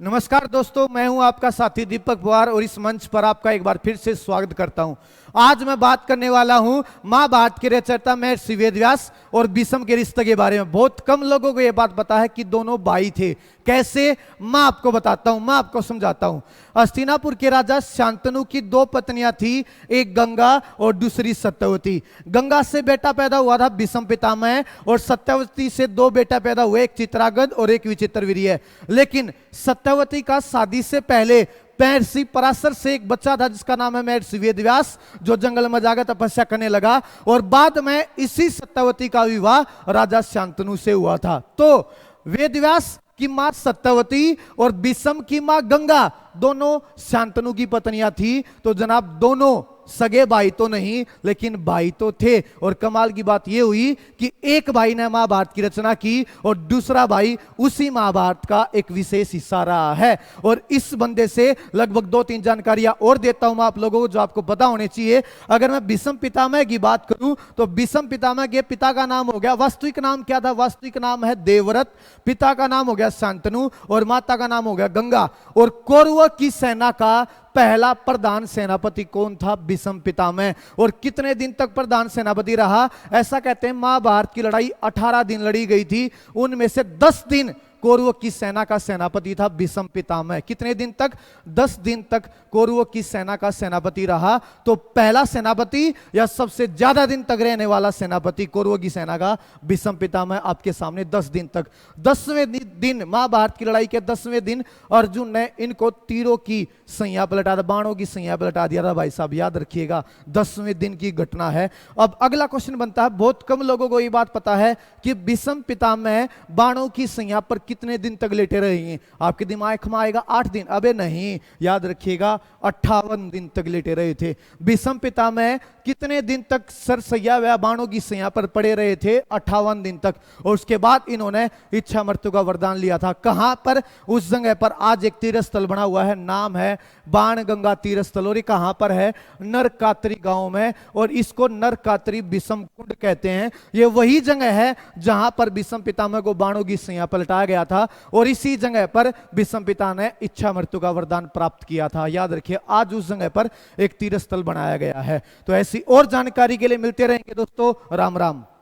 नमस्कार दोस्तों, मैं हूं आपका साथी दीपक पवार और इस मंच पर आपका एक बार फिर से स्वागत करता हूं। आज मैं बात करने वाला हूं महाभारत के रचयिता महर्षि वेदव्यास और भीष्म के रिश्ते के बारे में। बहुत कम लोगों को यह बात पता है कि दोनों भाई थे। कैसे, मैं आपको बताता हूं, मैं आपको समझाता हूं। हस्तिनापुर के राजा शांतनु की दो पत्नियां थी, एक गंगा और दूसरी सत्यवती। गंगा से बेटा पैदा हुआ था भीष्म पितामह और सत्यवती से दो बेटा पैदा हुए, एक चित्रांगद और एक विचित्रवीर्य। लेकिन सत्यवती का शादी से पहले महर्षि पराशर से एक बच्चा था जिसका नाम है महर्षि वेदव्यास, जो जंगल में जाकर तपस्या करने लगा और बाद में इसी सत्यवती का विवाह राजा शांतनु से हुआ था। तो वेदव्यास की मां सत्यवती और भीष्म की मां गंगा दोनों शांतनु की पत्नियां थी। तो जनाब दोनों सगे भाई तो नहीं लेकिन भाई तो थे। और कमाल की बात यह हुई कि एक भाई ने महाभारत की रचना की और दूसरा भाई उसी महाभारत का एक विशेष हिस्सा रहा है। और इस बंदे से लगभग 2-3 जानकारियां और देता हूं मैं आप लोगों को जो आपको पता होने चाहिए। अगर मैं भीष्म पितामह की बात करूं तो भीष्म पितामह के पिता का नाम हो गया, वास्तविक नाम क्या था? वास्तविक नाम है देवव्रत। पिता का नाम हो गया शांतनु और माता का नाम हो गया गंगा। और कौरवों की सेना का पहला प्रधान सेनापति कौन था? भीष्म पितामह। और कितने दिन तक प्रधान सेनापति रहा? ऐसा कहते हैं महाभारत की लड़ाई 18 दिन लड़ी गई थी, उनमें से 10 दिन कौरवों की सेना का सेनापति था भीष्म पितामह। कितने दिन तक? 10 दिन तक कौरवों की सेना का सेनापति रहा। तो पहला सेनापति या सबसे ज्यादा दिन तक रहने वाला सेनापति कौरवों की सेना का भीष्म पितामह आपके सामने 10 दिन तक। 10वें दिन महाभारत की लड़ाई के 10वें दिन अर्जुन ने इनको तीरों की सैया पलटा, बाणों की सैया पलटा दिया था। भाई साहब याद रखिएगा, 10वें दिन की घटना है। अब अगला क्वेश्चन बनता है, बहुत कम लोगों को यह बात पता है कि भीष्म पितामह बाणों की सैया पर कितने दिन तक लेटे रहेंगे? आपके दिमाग में आएगा 8 दिन। अबे नहीं, याद रखिएगा 58 दिन तक लेटे रहे थे। भीष्म पितामह कितने दिन तक सरसैया व बाणों की सैया पर पड़े रहे थे? 58 दिन तक। और उसके बाद इन्होंने इच्छा मृत्यु का वरदान लिया था। कहां पर? उस जगह पर आज एक तीर्थ स्थल बना हुआ है, नाम है बाण गंगा तीर्थ स्थल। और ये कहां पर है? नरकात्री गांव में। और इसको नरकात्री भीष्म कुंड कहते हैं। ये वही जगह है जहां पर भीष्म पितामह को बाणों की सैया पलटाया गया था और इसी जगह पर भीष्म पिता ने इच्छा मृत्यु का वरदान प्राप्त किया था। याद रखिए, आज उस जगह पर एक तीर्थ स्थल बनाया गया है। तो ऐसी और जानकारी के लिए मिलते रहेंगे दोस्तों। राम राम।